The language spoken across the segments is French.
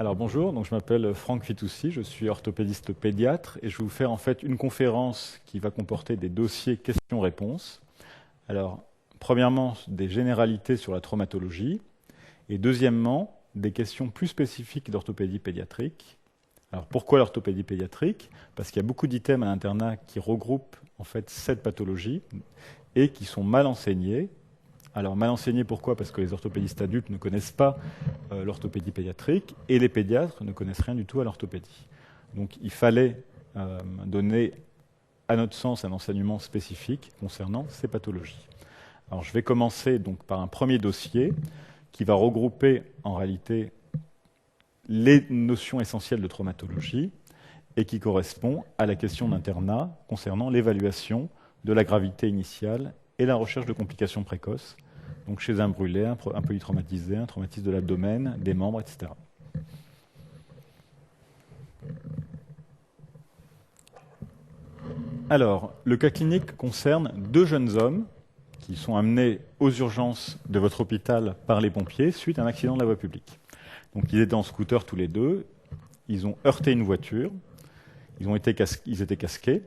Alors bonjour, donc je m'appelle Franck Fitoussi, je suis orthopédiste pédiatre et je vais vous faire en fait une conférence qui va comporter des dossiers questions-réponses. Alors, premièrement, des généralités sur la traumatologie et deuxièmement, des questions plus spécifiques d'orthopédie pédiatrique. Alors pourquoi l'orthopédie pédiatrique? Parce qu'il y a beaucoup d'items à l'internat qui regroupent en fait cette pathologie et qui sont mal enseignés. Alors mal enseignés pourquoi? Parce que les orthopédistes adultes ne connaissent pas l'orthopédie pédiatrique et les pédiatres ne connaissent rien du tout à l'orthopédie. Donc il fallait donner, à notre sens, un enseignement spécifique concernant ces pathologies. Alors je vais commencer donc par un premier dossier qui va regrouper en réalité les notions essentielles de traumatologie et qui correspond à la question d'internat concernant l'évaluation de la gravité initiale et la recherche de complications précoces, donc chez un brûlé, un polytraumatisé, un traumatisme de l'abdomen, des membres, etc. Alors, le cas clinique concerne deux jeunes hommes qui sont amenés aux urgences de votre hôpital par les pompiers suite à un accident de la voie publique. Donc, ils étaient en scooter tous les deux, ils ont heurté une voiture, ils étaient casqués.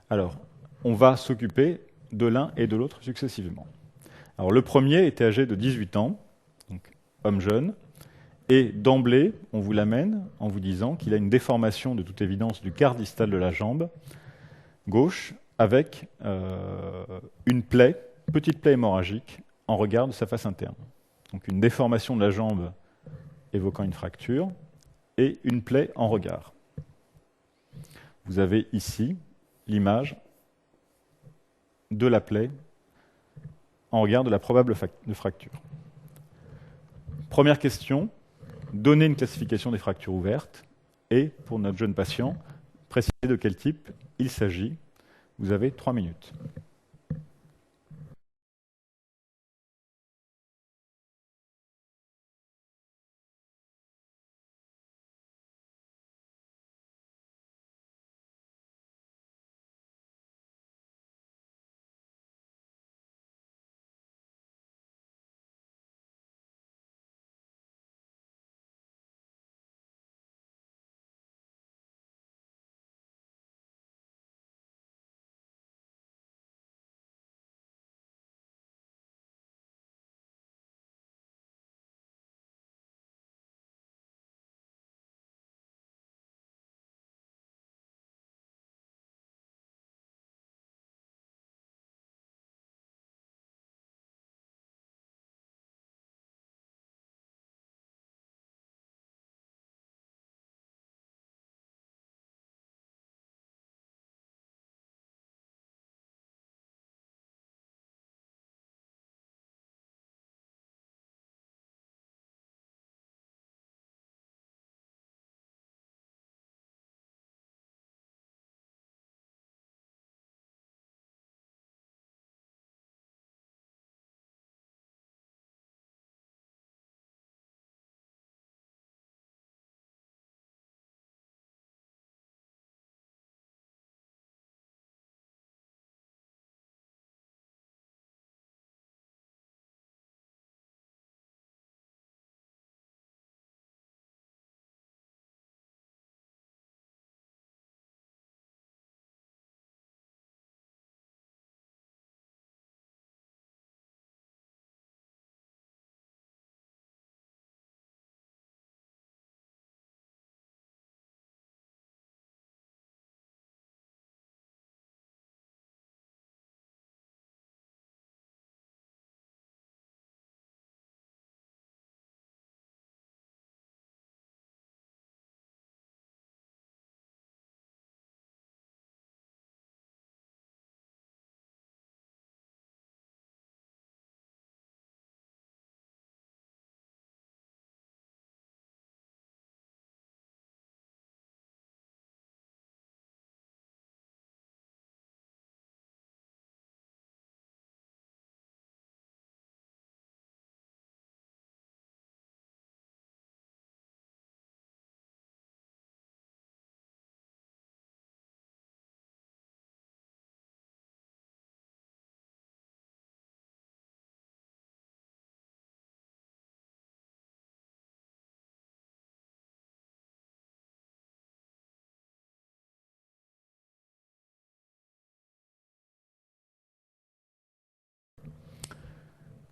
Alors, on va s'occuper de l'un et de l'autre successivement. Alors, le premier était âgé de 18 ans, donc homme jeune, et d'emblée, on vous l'amène en vous disant qu'il a une déformation de toute évidence du quart distal de la jambe gauche avec une plaie, petite plaie hémorragique en regard de sa face interne. Donc une déformation de la jambe évoquant une fracture et une plaie en regard. Vous avez ici l'image de la plaie en regard de la probable fracture. Première question, donner une classification des fractures ouvertes et, pour notre jeune patient, préciser de quel type il s'agit. Vous avez 3 minutes.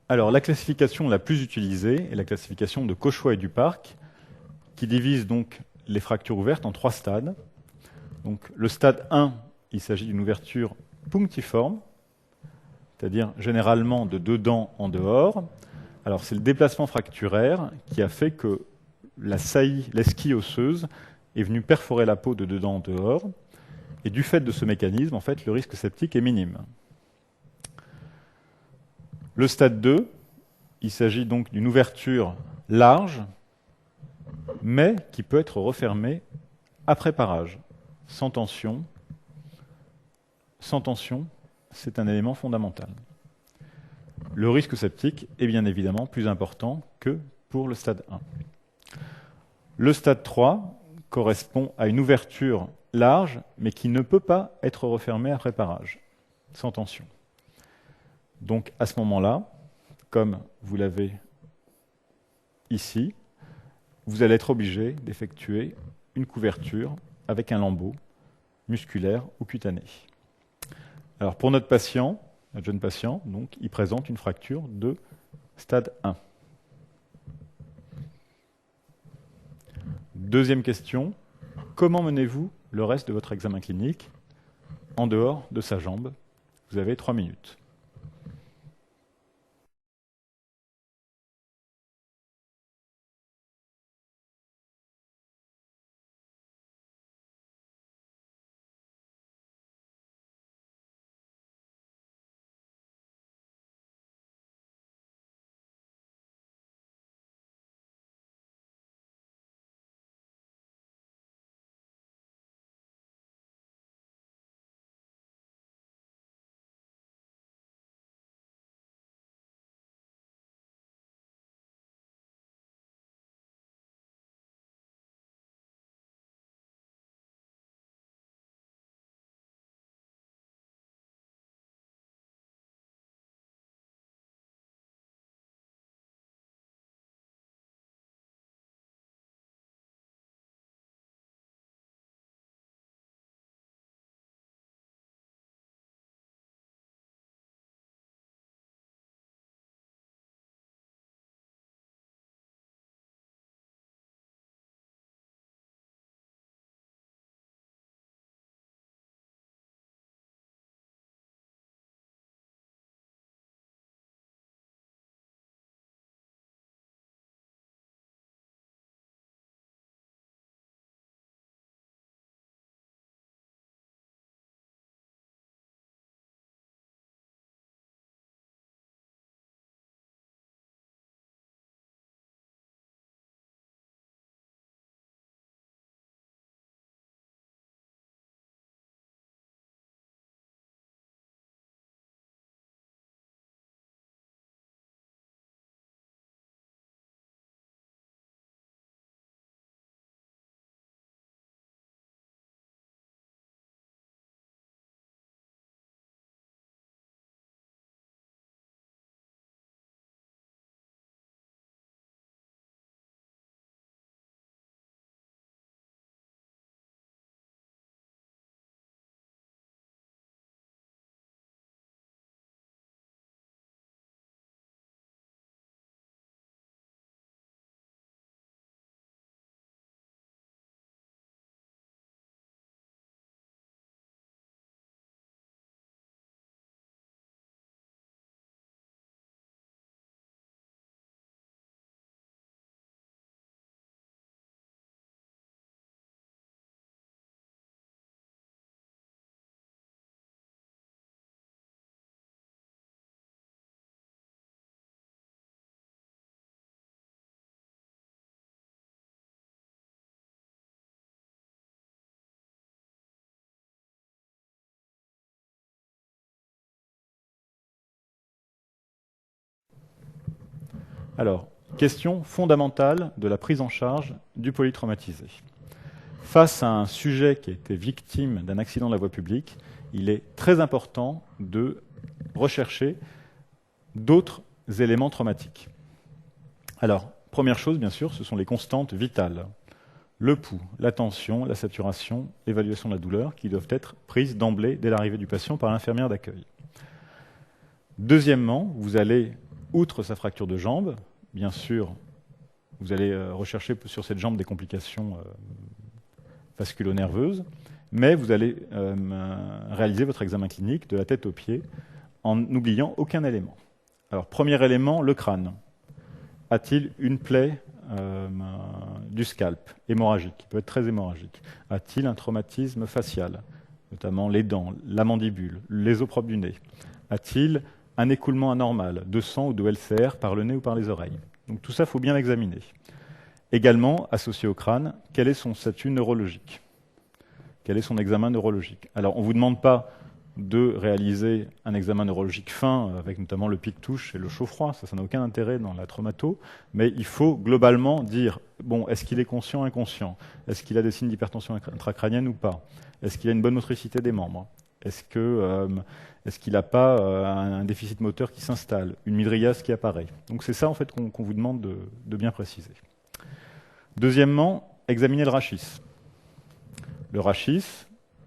Alors, la classification la plus utilisée est la classification de Cauchois et Duparc, qui divise donc les fractures ouvertes en 3 stades. Donc, le stade 1, il s'agit d'une ouverture punctiforme, c'est-à-dire généralement de 2 dents en dehors. Alors, c'est le déplacement fracturaire qui a fait que la saillie, l'esquille osseuse, est venue perforer la peau de 2 dents en dehors. Et du fait de ce mécanisme, en fait, le risque septique est minime. Le stade 2, il s'agit donc d'une ouverture large, mais qui peut être refermée après parage, sans tension. Sans tension, c'est un élément fondamental. Le risque septique est bien évidemment plus important que pour le stade 1. Le stade 3 correspond à une ouverture large, mais qui ne peut pas être refermée après parage, sans tension. Donc à ce moment-là, comme vous l'avez ici, vous allez être obligé d'effectuer une couverture avec un lambeau musculaire ou cutané. Alors pour notre patient, notre jeune patient, donc, il présente une fracture de stade 1. Deuxième question, comment menez-vous le reste de votre examen clinique en dehors de sa jambe? Vous avez 3 minutes. Alors, question fondamentale de la prise en charge du polytraumatisé. Face à un sujet qui a été victime d'un accident de la voie publique, il est très important de rechercher d'autres éléments traumatiques. Alors, première chose, bien sûr, ce sont les constantes vitales. Le pouls, la tension, la saturation, l'évaluation de la douleur, qui doivent être prises d'emblée dès l'arrivée du patient par l'infirmière d'accueil. Deuxièmement, vous allez outre sa fracture de jambe, bien sûr, vous allez rechercher sur cette jambe des complications vasculo-nerveuses, mais vous allez réaliser votre examen clinique de la tête aux pieds en n'oubliant aucun élément. Alors, premier élément, le crâne. A-t-il une plaie du scalp, hémorragique, qui peut être très hémorragique? A-t-il un traumatisme facial, notamment les dents, la mandibule, les os propres du nez? A-t-il un écoulement anormal de sang ou de LCR par le nez ou par les oreilles? Donc tout ça, il faut bien l'examiner. Également, associé au crâne, quel est son statut neurologique? Quel est son examen neurologique? Alors, on ne vous demande pas de réaliser un examen neurologique fin, avec notamment le pic-touche et le chaud-froid, ça n'a aucun intérêt dans la traumato, mais il faut globalement dire, bon, est-ce qu'il est conscient, inconscient? Est-ce qu'il a des signes d'hypertension intracrânienne ou pas? Est-ce qu'il a une bonne motricité des membres? Est-ce qu'il n'a pas un déficit moteur qui s'installe, une mydriase qui apparaît? Donc c'est ça en fait qu'on vous demande de bien préciser. Deuxièmement, examiner le rachis. Le rachis,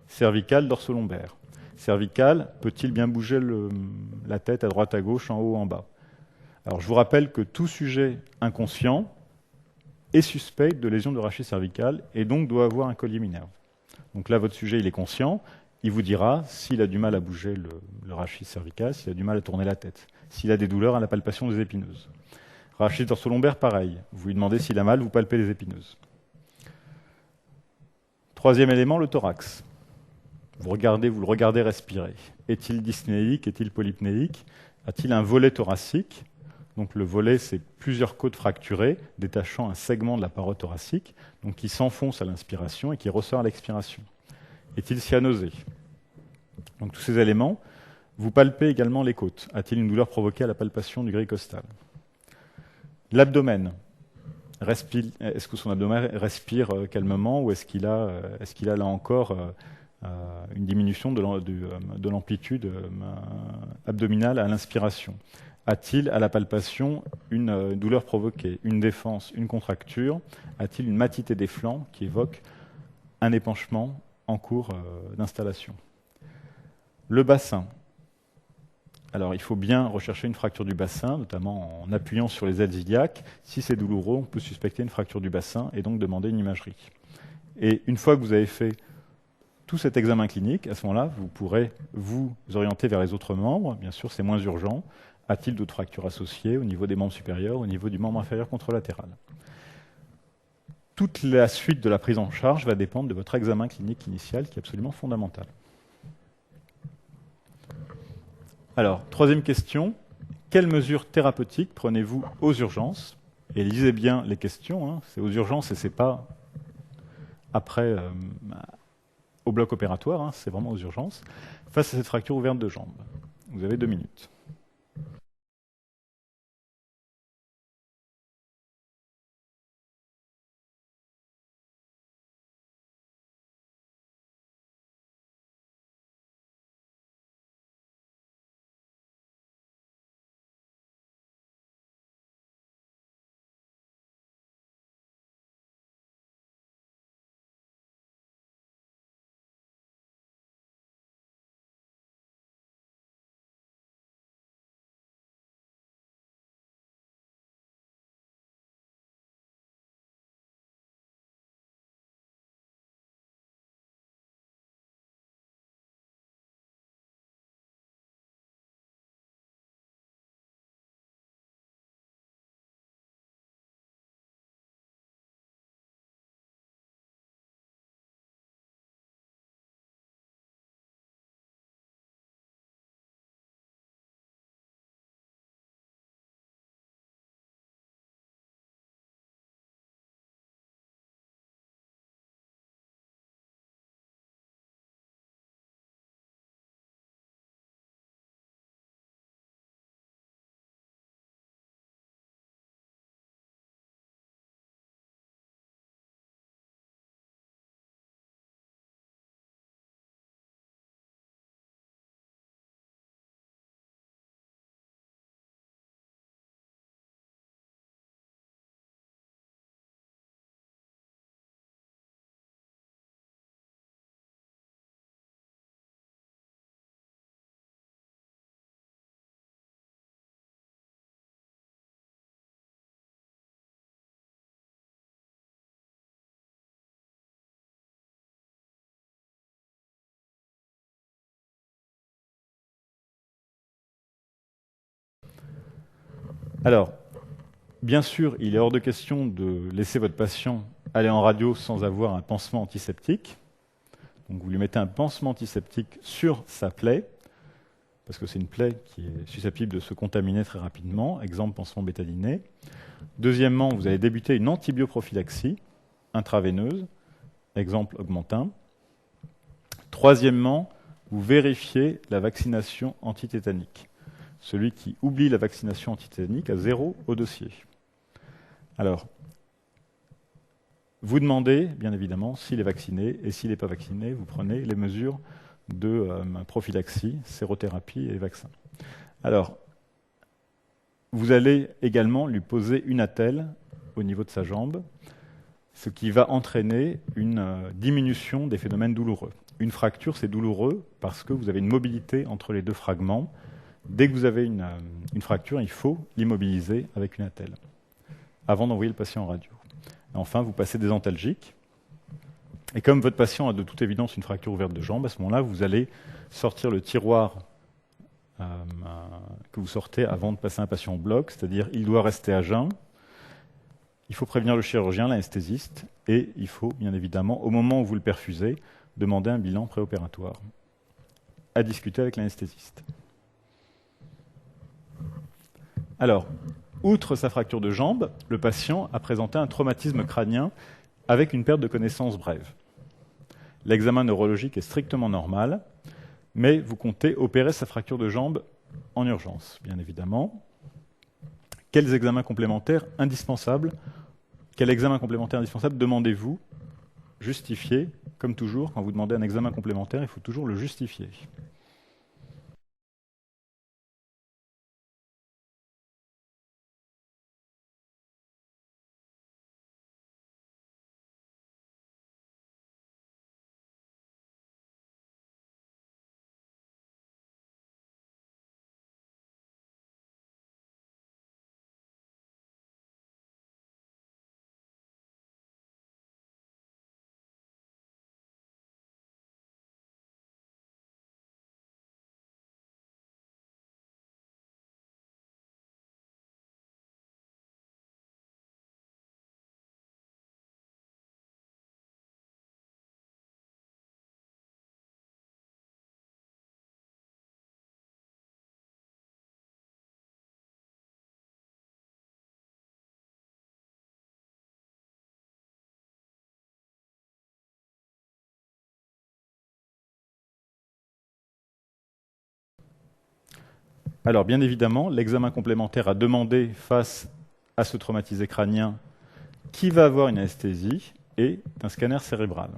cervical, dorsolombaire. Cervical, peut-il bien bouger la tête à droite, à gauche, en haut, en bas? Alors je vous rappelle que tout sujet inconscient est suspect de lésion de rachis cervical et donc doit avoir un collier minerve. Donc là, votre sujet, il est conscient, il vous dira s'il a du mal à bouger le rachis cervical, s'il a du mal à tourner la tête, s'il a des douleurs à la palpation des épineuses. Rachis dorsolombaire, pareil. Vous lui demandez s'il a mal, vous palpez les épineuses. Troisième élément, le thorax. Vous le regardez respirer. Est-il dyspnéique? Est-il polypnéique? A-t-il un volet thoracique? Donc le volet, c'est plusieurs côtes fracturées, détachant un segment de la paroi thoracique, donc qui s'enfonce à l'inspiration et qui ressort à l'expiration. Est-il cyanosé? Donc tous ces éléments. Vous palpez également les côtes. A-t-il une douleur provoquée à la palpation du grille costal? L'abdomen. Est-ce que son abdomen respire calmement ou est-ce qu'il a là encore une diminution de l'amplitude abdominale à l'inspiration? A-t-il à la palpation une douleur provoquée, une défense, une contracture? A-t-il une matité des flancs qui évoque un épanchement en cours d'installation? Le bassin. Alors, il faut bien rechercher une fracture du bassin, notamment en appuyant sur les ailes iliaques. Si c'est douloureux, on peut suspecter une fracture du bassin et donc demander une imagerie. Et une fois que vous avez fait tout cet examen clinique, à ce moment-là, vous pourrez vous orienter vers les autres membres. Bien sûr, c'est moins urgent. A-t-il d'autres fractures associées au niveau des membres supérieurs, au niveau du membre inférieur contralatéral? Toute la suite de la prise en charge va dépendre de votre examen clinique initial, qui est absolument fondamental. Alors, troisième question, quelles mesures thérapeutiques prenez-vous aux urgences? Et lisez bien les questions, hein, c'est aux urgences et c'est pas après au bloc opératoire, hein, c'est vraiment aux urgences, face à cette fracture ouverte de jambe. Vous avez 2 minutes. Alors, bien sûr, il est hors de question de laisser votre patient aller en radio sans avoir un pansement antiseptique. Donc vous lui mettez un pansement antiseptique sur sa plaie, parce que c'est une plaie qui est susceptible de se contaminer très rapidement, exemple pansement bétadiné. Deuxièmement, vous allez débuter une antibioprophylaxie intraveineuse, exemple augmentin. Troisièmement, vous vérifiez la vaccination antitétanique. Celui qui oublie la vaccination antitétanique a 0 au dossier. Alors, vous demandez, bien évidemment, s'il est vacciné, et s'il n'est pas vacciné, vous prenez les mesures de prophylaxie, sérothérapie et vaccin. Alors, vous allez également lui poser une attelle au niveau de sa jambe, ce qui va entraîner une diminution des phénomènes douloureux. Une fracture, c'est douloureux parce que vous avez une mobilité entre les deux fragments. Dès que vous avez une fracture, il faut l'immobiliser avec une attelle avant d'envoyer le patient en radio. Et enfin, vous passez des antalgiques. Et comme votre patient a de toute évidence une fracture ouverte de jambe, à ce moment-là, vous allez sortir le tiroir que vous sortez avant de passer un patient au bloc, c'est-à-dire il doit rester à jeun. Il faut prévenir le chirurgien, l'anesthésiste, et il faut, bien évidemment, au moment où vous le perfusez, demander un bilan préopératoire, à discuter avec l'anesthésiste. Alors, outre sa fracture de jambe, le patient a présenté un traumatisme crânien avec une perte de connaissance brève. L'examen neurologique est strictement normal, mais vous comptez opérer sa fracture de jambe en urgence, bien évidemment. Quels examens complémentaires indispensables Quel examen complémentaire indispensable demandez-vous? Justifier, comme toujours, quand vous demandez un examen complémentaire, il faut toujours le justifier. Alors, bien évidemment, l'examen complémentaire à demander face à ce traumatisé crânien qui va avoir une anesthésie est un scanner cérébral.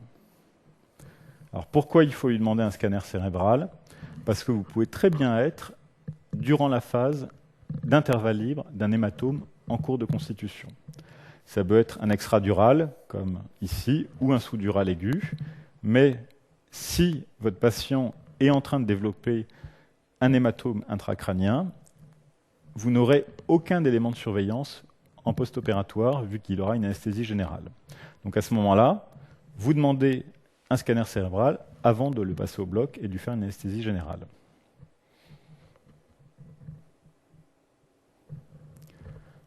Alors, pourquoi il faut lui demander un scanner cérébral? Parce que vous pouvez très bien être durant la phase d'intervalle libre d'un hématome en cours de constitution. Ça peut être un extradural, comme ici, ou un sous-dural aigu, mais si votre patient est en train de développer un hématome intracrânien, vous n'aurez aucun élément de surveillance en post-opératoire, vu qu'il aura une anesthésie générale. Donc à ce moment-là, vous demandez un scanner cérébral avant de le passer au bloc et de lui faire une anesthésie générale.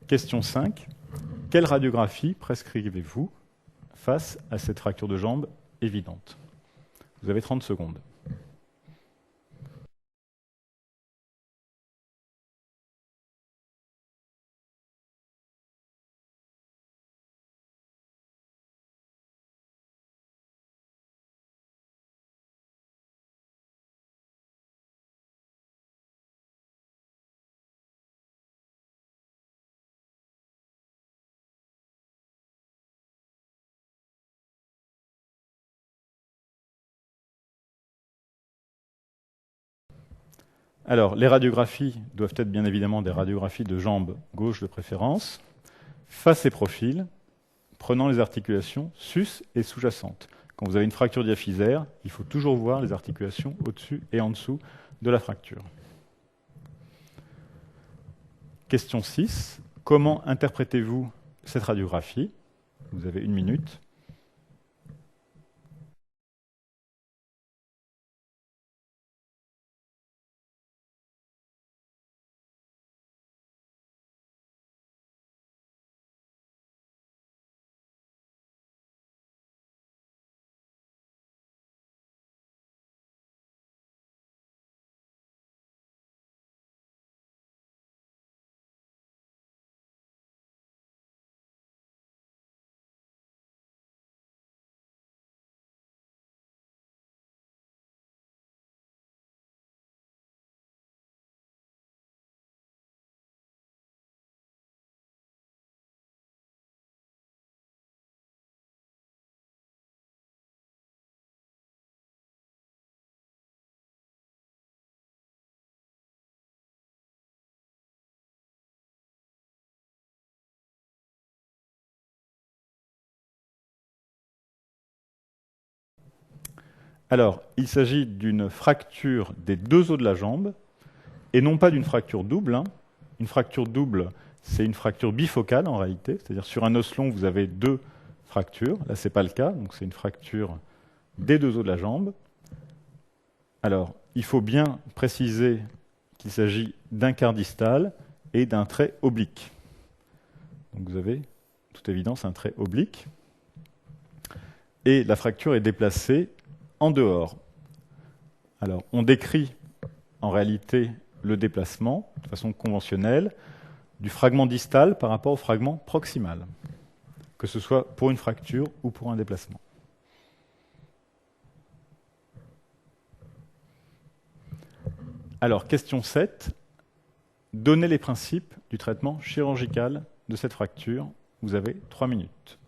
Question 5. Quelle radiographie prescrivez-vous face à cette fracture de jambe évidente? Vous avez 30 secondes. Alors, les radiographies doivent être bien évidemment des radiographies de jambe gauche de préférence, face et profil, prenant les articulations sus et sous-jacentes. Quand vous avez une fracture diaphysaire, il faut toujours voir les articulations au-dessus et en dessous de la fracture. Question 6. Comment interprétez-vous cette radiographie? Vous avez 1 minute. Alors, il s'agit d'une fracture des deux os de la jambe, et non pas d'une fracture double. Une fracture double, c'est une fracture bifocale en réalité, c'est-à-dire sur un os long, vous avez deux fractures. Là, ce n'est pas le cas, donc c'est une fracture des deux os de la jambe. Alors, il faut bien préciser qu'il s'agit d'un quart distal et d'un trait oblique. Donc vous avez, toute évidence, un trait oblique. Et la fracture est déplacée en dehors. Alors, on décrit en réalité le déplacement de façon conventionnelle du fragment distal par rapport au fragment proximal, que ce soit pour une fracture ou pour un déplacement. Alors, question 7. Donnez les principes du traitement chirurgical de cette fracture. Vous avez 3 minutes.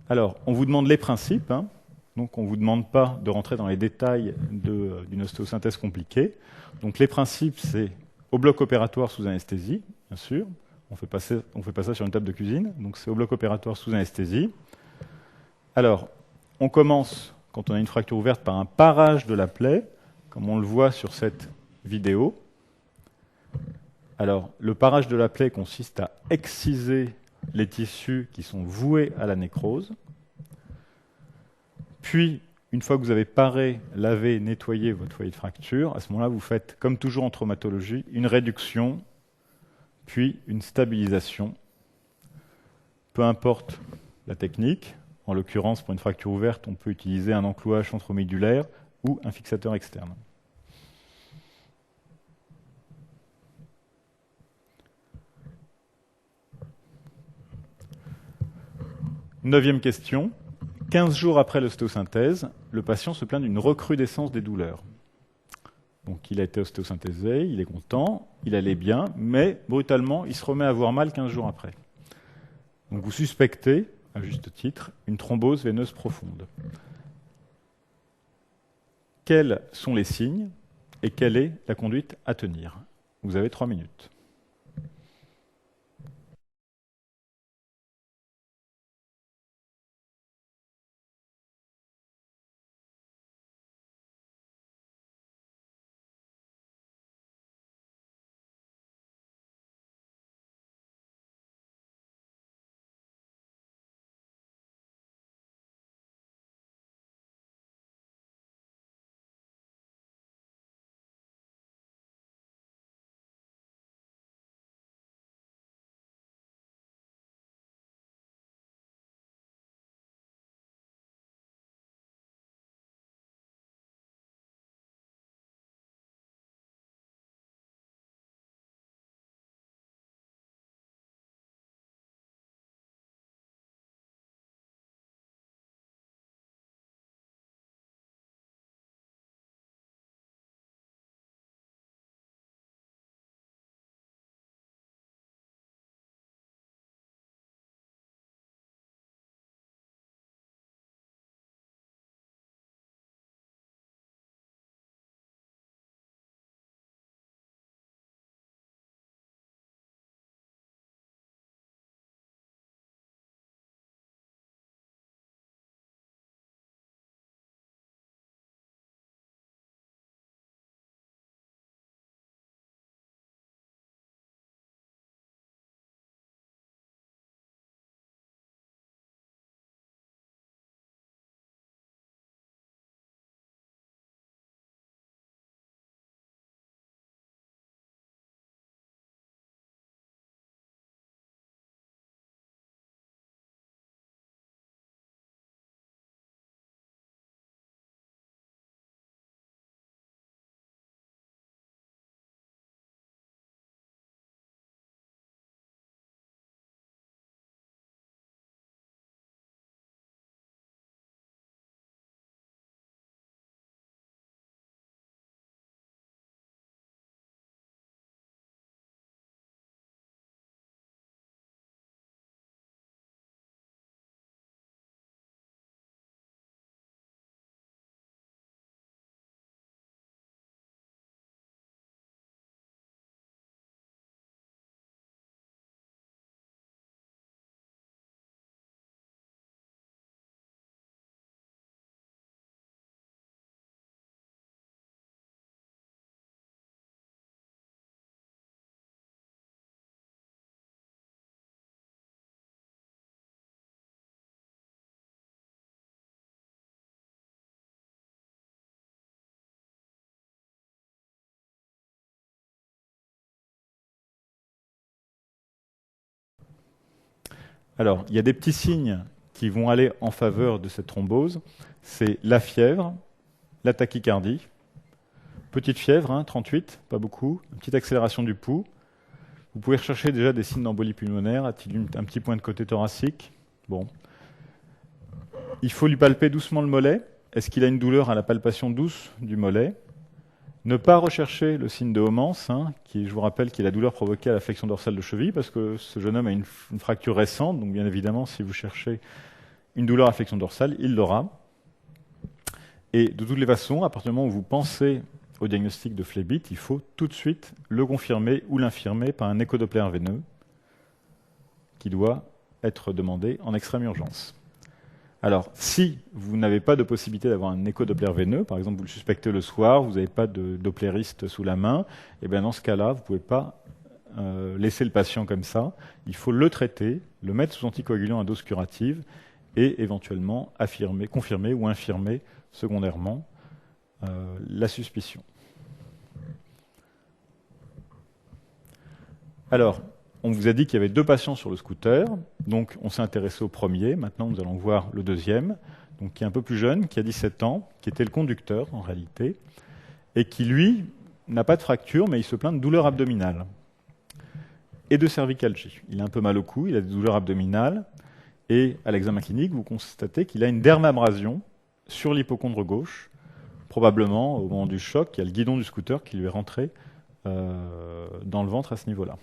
Alors, on vous demande les principes, donc on ne vous demande pas de rentrer dans les détails d'une ostéosynthèse compliquée. Donc les principes, c'est au bloc opératoire sous anesthésie, bien sûr. On fait pas ça sur une table de cuisine, donc c'est au bloc opératoire sous anesthésie. Alors, on commence, quand on a une fracture ouverte, par un parage de la plaie, comme on le voit sur cette vidéo. Alors, le parage de la plaie consiste à exciser les tissus qui sont voués à la nécrose. Puis, une fois que vous avez paré, lavé, nettoyé votre foyer de fracture, à ce moment-là, vous faites, comme toujours en traumatologie, une réduction, puis une stabilisation. Peu importe la technique. En l'occurrence, pour une fracture ouverte, on peut utiliser un enclouage centromédulaire ou un fixateur externe. Neuvième question. 15 jours après l'ostéosynthèse, le patient se plaint d'une recrudescence des douleurs. Donc il a été ostéosynthésé, il est content, il allait bien, mais brutalement, il se remet à avoir mal 15 jours après. Donc vous suspectez, à juste titre, une thrombose veineuse profonde. Quels sont les signes et quelle est la conduite à tenir? Vous avez 3 minutes. Alors, il y a des petits signes qui vont aller en faveur de cette thrombose. C'est la fièvre, la tachycardie, petite fièvre, 38, pas beaucoup, une petite accélération du pouls. Vous pouvez rechercher déjà des signes d'embolie pulmonaire, a-t-il un petit point de côté thoracique? Bon. Il faut lui palper doucement le mollet. Est-ce qu'il a une douleur à la palpation douce du mollet? Ne pas rechercher le signe de Homans, qui, je vous rappelle, qui est la douleur provoquée à la flexion dorsale de cheville, parce que ce jeune homme a une fracture récente, donc bien évidemment, si vous cherchez une douleur à flexion dorsale, il l'aura. Et de toutes les façons, à partir du moment où vous pensez au diagnostic de phlébite, il faut tout de suite le confirmer ou l'infirmer par un échodoppler veineux qui doit être demandé en extrême urgence. Alors, si vous n'avez pas de possibilité d'avoir un échodoppler veineux, par exemple vous le suspectez le soir, vous n'avez pas de dopplériste sous la main, et bien dans ce cas-là, vous ne pouvez pas laisser le patient comme ça. Il faut le traiter, le mettre sous anticoagulant à dose curative et éventuellement confirmer ou infirmer secondairement la suspicion. Alors, on vous a dit qu'il y avait 2 patients sur le scooter, donc on s'est intéressé au premier, maintenant nous allons voir le deuxième, donc qui est un peu plus jeune, qui a 17 ans, qui était le conducteur en réalité, et qui lui n'a pas de fracture, mais il se plaint de douleurs abdominales et de cervicalgie. Il a un peu mal au cou, il a des douleurs abdominales, Et à l'examen clinique, vous constatez qu'il a une dermabrasion sur l'hypocondre gauche, probablement au moment du choc, il y a le guidon du scooter qui lui est rentré dans le ventre à ce niveau-là.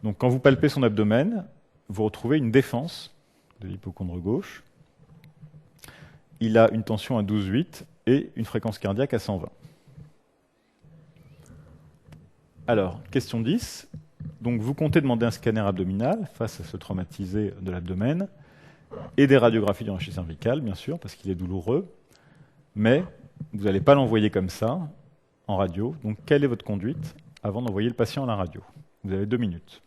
Donc quand vous palpez son abdomen, vous retrouvez une défense de l'hypocondre gauche. Il a une tension à 12,8 et une fréquence cardiaque à 120. Alors, question 10. Donc vous comptez demander un scanner abdominal face à ce traumatisé de l'abdomen et des radiographies du rachis cervical, bien sûr, parce qu'il est douloureux. Mais vous n'allez pas l'envoyer comme ça, en radio. Donc quelle est votre conduite avant d'envoyer le patient à la radio? Vous avez 2 minutes.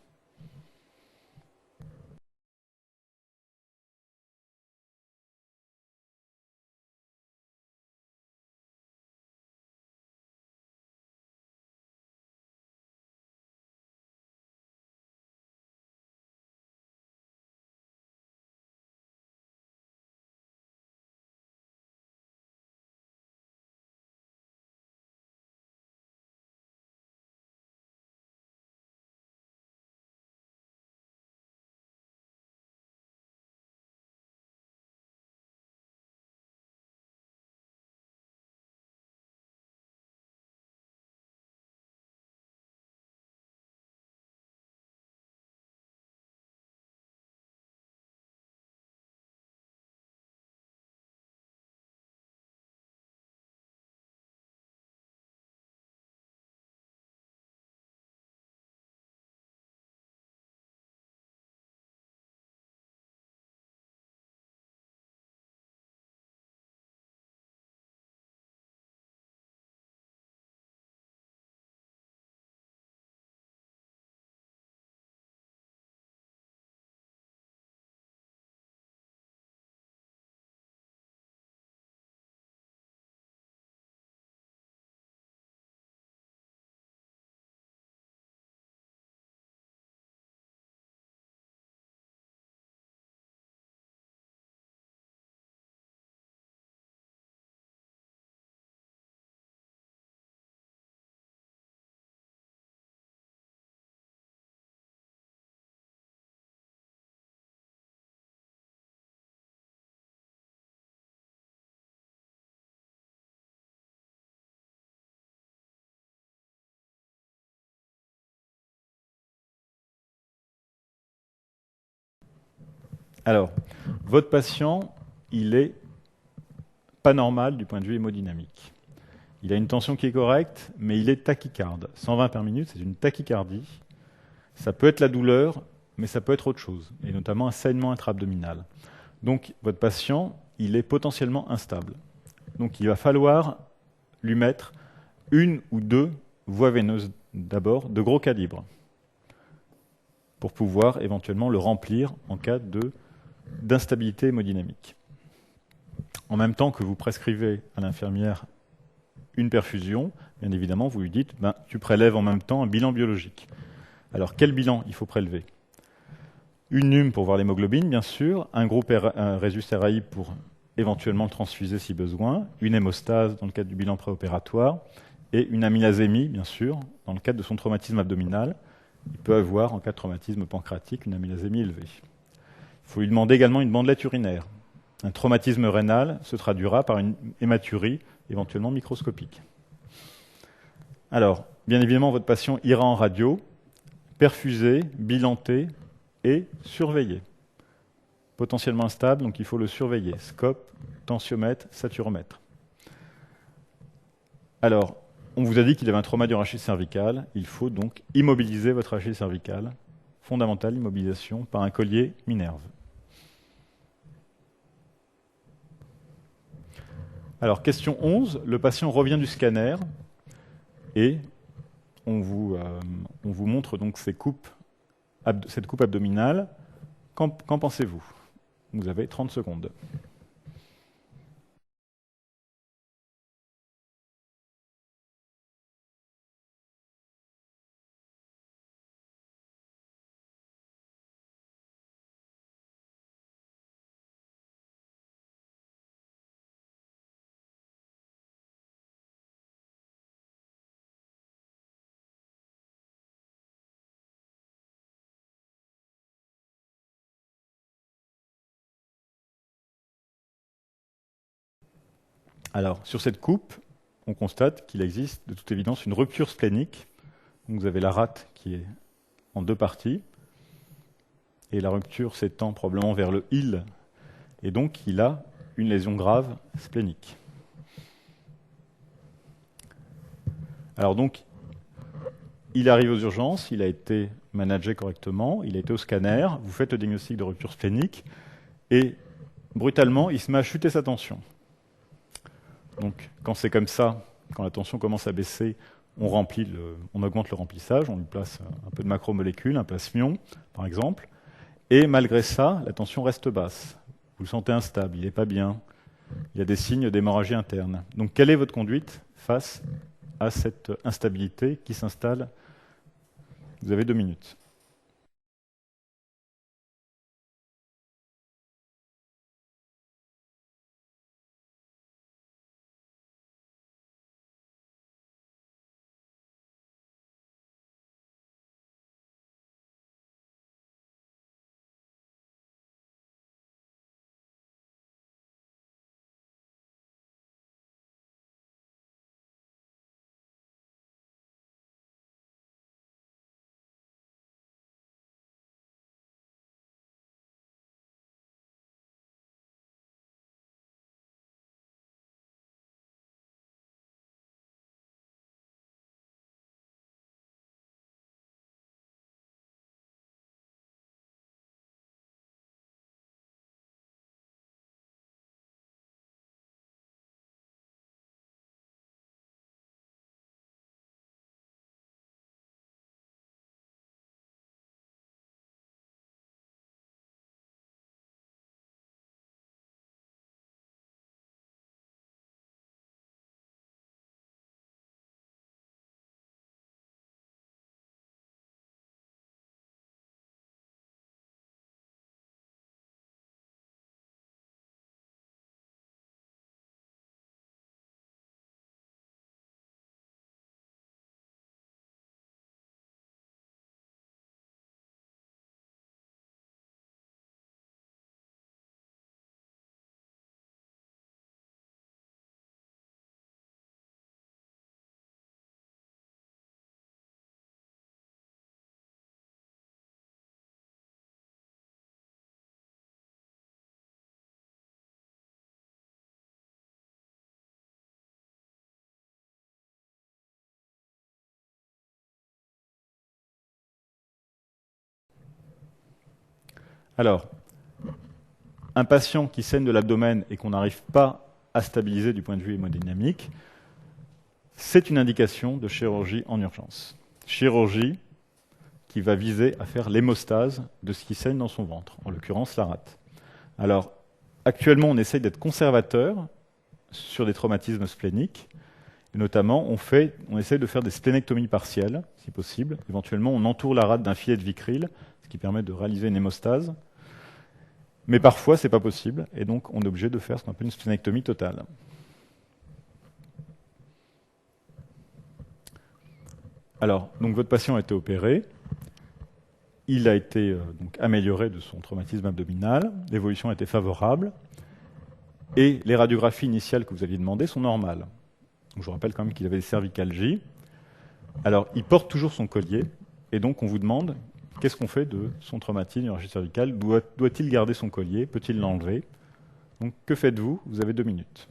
Alors, votre patient, il est pas normal du point de vue hémodynamique. Il a une tension qui est correcte, mais il est tachycarde. 120 par minute, c'est une tachycardie. Ça peut être la douleur, mais ça peut être autre chose, et notamment un saignement intra-abdominal. Donc, votre patient, il est potentiellement instable. Donc, il va falloir lui mettre 1 ou 2 voies veineuses d'abord, de gros calibre, pour pouvoir éventuellement le remplir en cas d'instabilité hémodynamique. En même temps que vous prescrivez à l'infirmière une perfusion, bien évidemment, vous lui dites tu prélèves en même temps un bilan biologique. Alors, quel bilan il faut prélever? Une NUM pour voir l'hémoglobine, bien sûr, un résus RAI pour éventuellement le transfuser si besoin, une hémostase dans le cadre du bilan préopératoire, et une amylasémie, bien sûr, dans le cadre de son traumatisme abdominal. Il peut avoir, en cas de traumatisme pancréatique, une amylasémie élevée. Il faut lui demander également une bandelette urinaire. Un traumatisme rénal se traduira par une hématurie, éventuellement microscopique. Alors, bien évidemment, votre patient ira en radio, perfusé, bilanté et surveillé. Potentiellement instable, donc il faut le surveiller. Scope, tensiomètre, saturomètre. Alors, on vous a dit qu'il avait un trauma du rachis cervical. Il faut donc immobiliser votre rachis cervical. Fondamentale immobilisation par un collier Minerve. Alors, question 11. Le patient revient du scanner et on vous montre donc cette coupe abdominale. Qu'en pensez-vous? Vous avez 30 secondes. Alors, sur cette coupe, on constate qu'il existe de toute évidence une rupture splénique. Donc, vous avez la rate qui est en deux parties, et la rupture s'étend probablement vers le île, et donc il a une lésion grave splénique. Alors donc, il arrive aux urgences, il a été managé correctement, il a été au scanner, vous faites le diagnostic de rupture splénique, et brutalement, il se met à chuter sa tension. Donc, quand c'est comme ça, quand la tension commence à baisser, on augmente le remplissage, on lui place un peu de macromolécules, un plasmion, par exemple, et malgré ça, la tension reste basse. Vous le sentez instable, il n'est pas bien, il y a des signes d'hémorragie interne. Donc, quelle est votre conduite face à cette instabilité qui s'installe? Vous avez 2 minutes. Alors, un patient qui saigne de l'abdomen et qu'on n'arrive pas à stabiliser du point de vue hémodynamique, c'est une indication de chirurgie en urgence. Chirurgie qui va viser à faire l'hémostase de ce qui saigne dans son ventre, en l'occurrence la rate. Alors, actuellement, on essaye d'être conservateur sur des traumatismes spléniques, et notamment, on essaye de faire des splénectomies partielles, si possible. Éventuellement, on entoure la rate d'un filet de Vicryl, ce qui permet de réaliser une hémostase. Mais parfois, ce n'est pas possible, et donc on est obligé de faire ce qu'on appelle une splénectomie totale. Alors, donc votre patient a été opéré, il a été donc amélioré de son traumatisme abdominal, l'évolution a été favorable, et les radiographies initiales que vous aviez demandées sont normales. Donc, je vous rappelle quand même qu'il avait des cervicalgies. Alors, il porte toujours son collier, et donc on vous demande qu'est-ce qu'on fait de son traumatisme d'hémorragie cervicale? Doit-il garder son collier? Peut-il l'enlever? Donc, que faites-vous? Vous avez 2 minutes.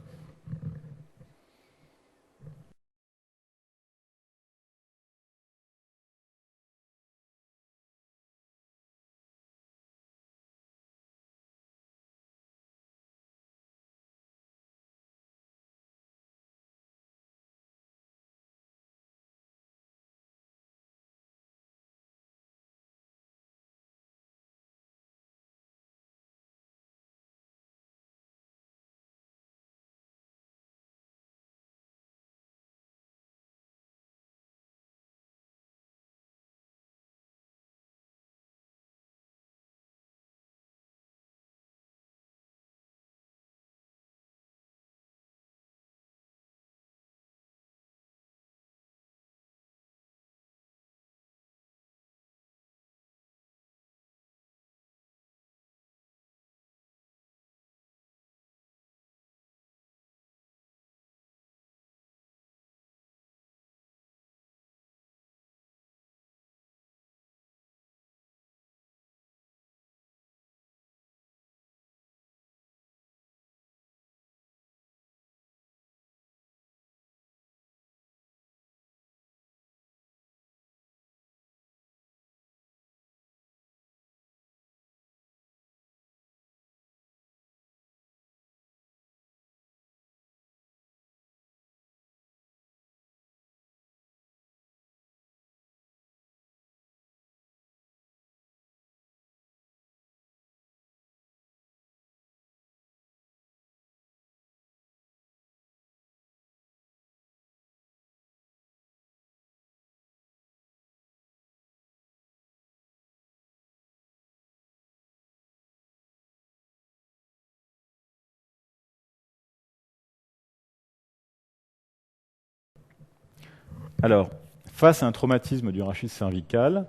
Alors, face à un traumatisme du rachis cervical,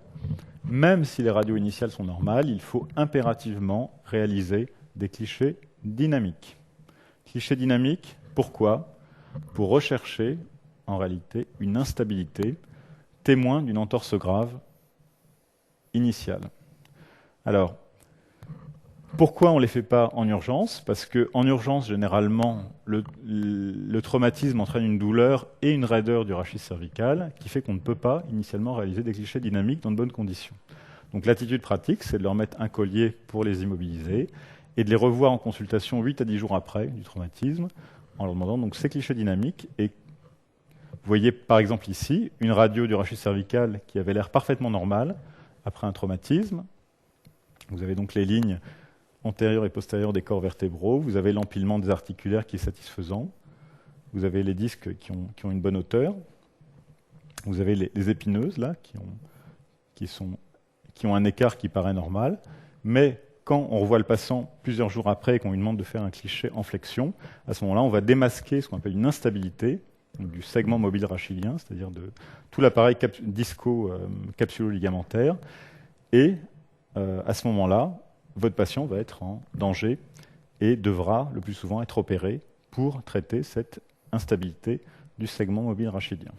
même si les radios initiales sont normales, il faut impérativement réaliser des clichés dynamiques. Clichés dynamiques, pourquoi? Pour rechercher, en réalité, une instabilité, témoin d'une entorse grave initiale. Alors, pourquoi on ne les fait pas en urgence? Parce qu'en urgence, généralement, le traumatisme entraîne une douleur et une raideur du rachis cervical qui fait qu'on ne peut pas initialement réaliser des clichés dynamiques dans de bonnes conditions. Donc l'attitude pratique, c'est de leur mettre un collier pour les immobiliser et de les revoir en consultation 8 à 10 jours après du traumatisme en leur demandant donc ces clichés dynamiques. Et vous voyez par exemple ici une radio du rachis cervical qui avait l'air parfaitement normale après un traumatisme. Vous avez donc les lignes antérieures et postérieures des corps vertébraux. Vous avez l'empilement des articulaires qui est satisfaisant. Vous avez les disques qui ont une bonne hauteur. Vous avez les épineuses là qui ont un écart qui paraît normal. Mais quand on revoit le patient plusieurs jours après et qu'on lui demande de faire un cliché en flexion, à ce moment-là, on va démasquer ce qu'on appelle une instabilité du segment mobile rachidien, c'est-à-dire de tout l'appareil disco-capsulo-ligamentaire. Et à ce moment-là, votre patient va être en danger et devra le plus souvent être opéré pour traiter cette instabilité du segment mobile rachidien.